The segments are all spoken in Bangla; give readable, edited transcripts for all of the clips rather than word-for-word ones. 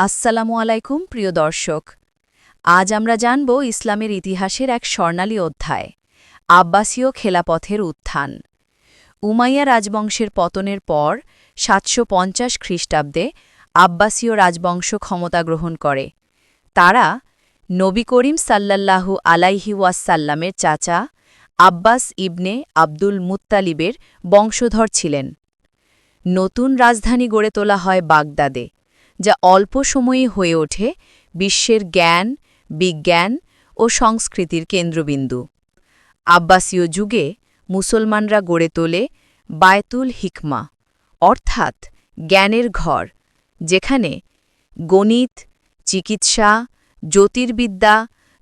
আসসালামু আলাইকুম প্রিয় দর্শক। আজ আমরা জানব ইসলামের ইতিহাসের এক স্বর্ণালী অধ্যায়, আব্বাসীয় খেলাপথের উত্থান। উমাইয়া রাজবংশের পতনের পর ৭৫০ খ্রিস্টাব্দে আব্বাসীয় রাজবংশ ক্ষমতা গ্রহণ করে। তারা নবী করিম সাল্লাল্লাহু আলাইহি ওয়াসাল্লামের চাচা আব্বাস ইবনে আব্দুল মুত্তালিবের বংশধর ছিলেন। নতুন রাজধানী গড়ে তোলা হয় বাগদাদে, যা অল্প সময়েই হয়ে ওঠে বিশ্বের জ্ঞান, বিজ্ঞান ও সংস্কৃতির কেন্দ্রবিন্দু। আব্বাসীয় যুগে মুসলমানরা গড়ে তোলে বায়তুল হিকমা, অর্থাৎ জ্ঞানের ঘর, যেখানে গণিত, চিকিৎসা, জ্যোতির্বিদ্যা,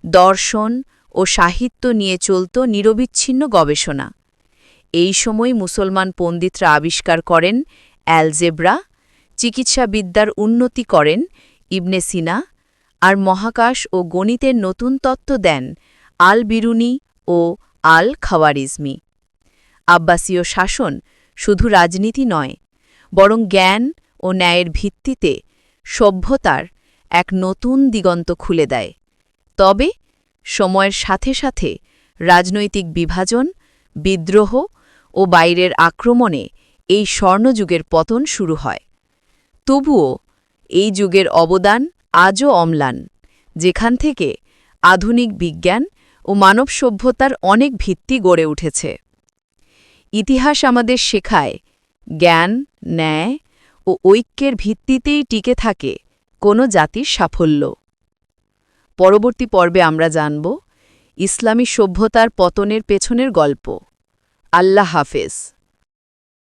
দর্শন ও সাহিত্য নিয়ে চলত নিরবিচ্ছিন্ন গবেষণা। এই সময় মুসলমান পণ্ডিতরা আবিষ্কার করেন অ্যালজেব্রা, চিকিৎসাবিদ্যার উন্নতি করেন ইবনে সিনা, আর মহাকাশ ও গণিতের নতুন তত্ত্ব দেন আল বিরুনি ও আল খাওয়ারিজমি। আব্বাসীয় শাসন শুধু রাজনীতি নয়, বরং জ্ঞান ও ন্যায়ের ভিত্তিতে সভ্যতার এক নতুন দিগন্ত খুলে দেয়। তবে সময়ের সাথে সাথে রাজনৈতিক বিভাজন, বিদ্রোহ ও বাইরের আক্রমণে এই স্বর্ণযুগের পতন শুরু হয়। তবুও এই যুগের অবদান আজও অম্লান, যেখান থেকে আধুনিক বিজ্ঞান ও মানব সভ্যতার অনেক ভিত্তি গড়ে উঠেছে। ইতিহাস আমাদের শেখায়, জ্ঞান, ন্যায় ও ঐক্যের ভিত্তিতেই টিকে থাকে কোনো জাতির সাফল্য। পরবর্তী পর্বে আমরা জানব ইসলামী সভ্যতার পতনের পেছনের গল্প। আল্লাহ হাফেজ।